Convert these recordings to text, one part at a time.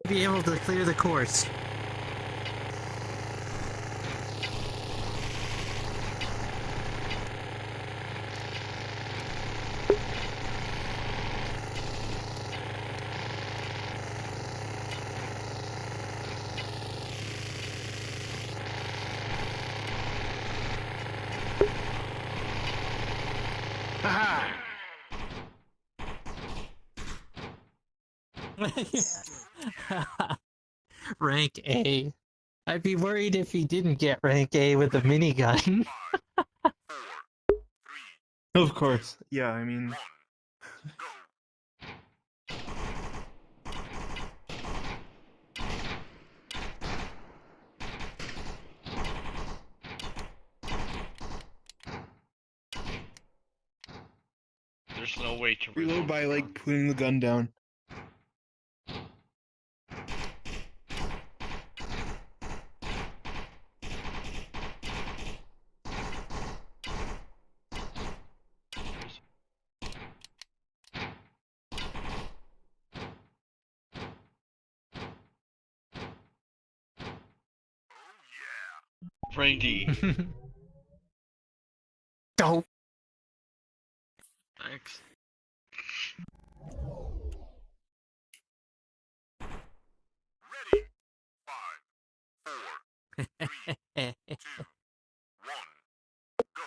be able to clear the course. Rank A. I'd be worried if he didn't get rank A with a minigun. Of course. Yeah, I mean... There's no way to reload by, like, putting the gun down. Randy. Don't. Thanks. Ready. 5, 4, 3, 2, 1, go.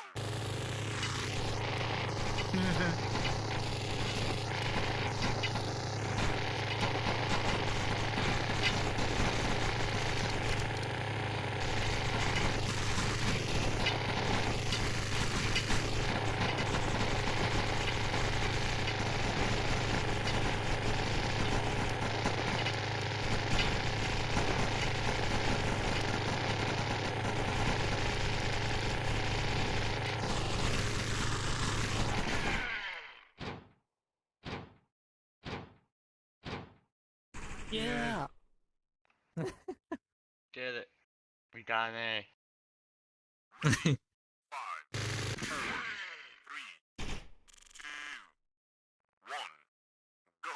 Yeah. Did it. We got an A. 5, 4, 3, 2, 1, go.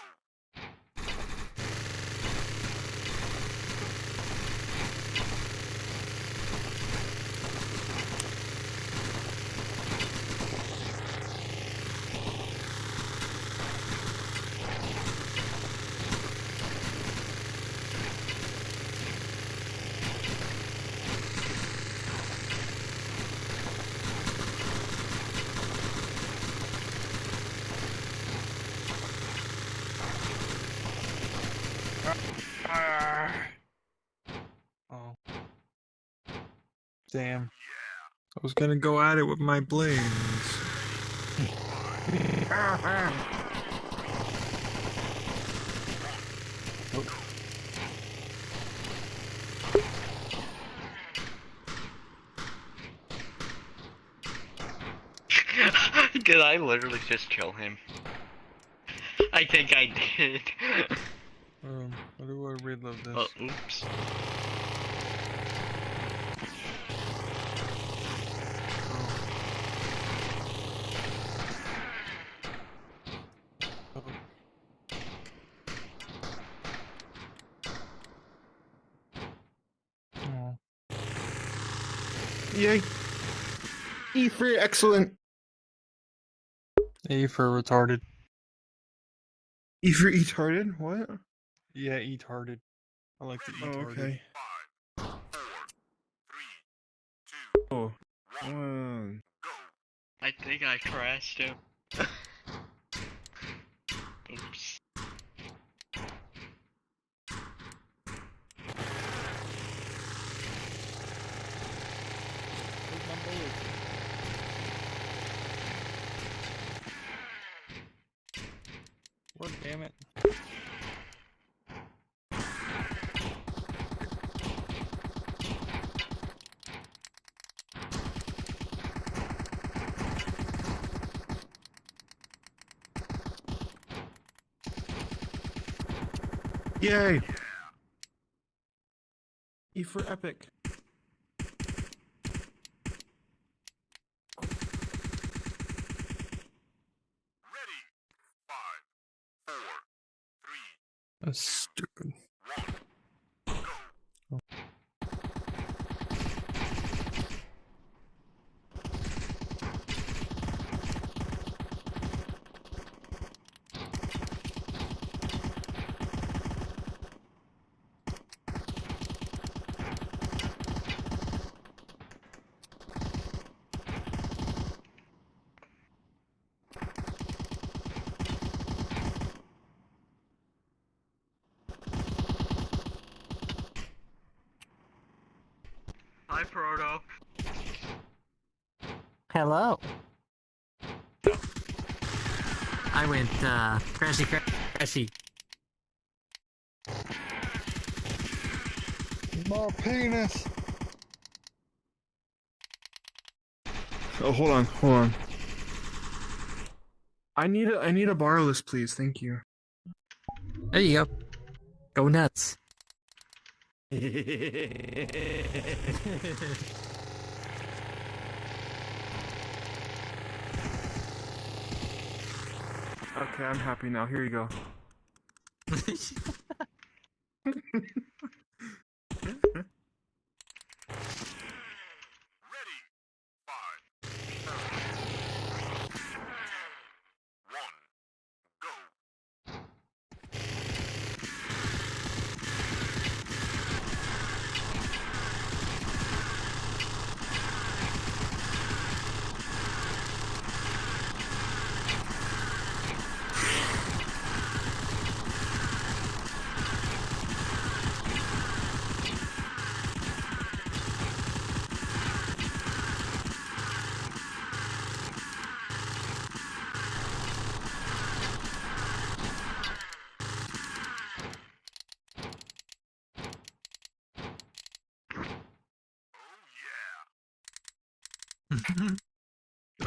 Oh. Damn. I was gonna go at it with my blades. Did I literally just kill him? I think I did. How do I reload this? Oh, oops. Oh. Yay! E for excellent! A for retarded. E for retarded? What? Yeah, retarded. I like the retarded. Oh, okay. 5, 4, 3, 2, Oh. 1. go. I think I crashed him. Oops. Lord damn it. Yay! E for epic. Ready. 4, 3, That's stupid. 1. Hi, Proto. Hello. I went, crashy. My penis. Oh, hold on. I need a bar list, please. Thank you. There you go. Go nuts. Okay, I'm happy now. Here you go. Ready. 5, 4, 3, 1, go.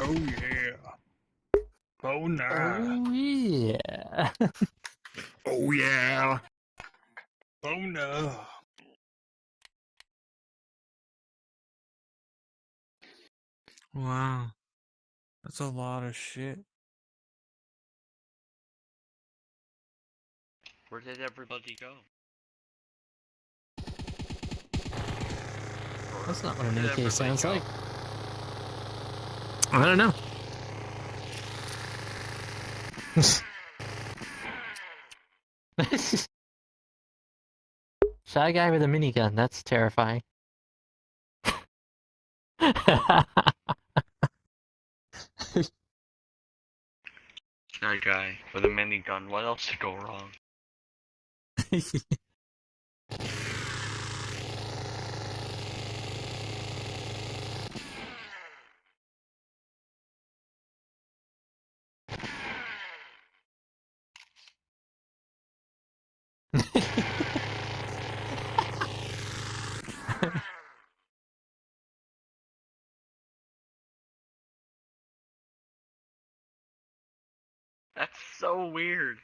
Oh yeah. Oh nah. Oh, yeah. Oh yeah. Oh no. Wow. That's a lot of shit. Where did everybody go? That's not what Where an did AK everybody sounds go? like. I don't know. Shy guy with a minigun. That's terrifying. That guy with a minigun. What else could go wrong? That's so weird.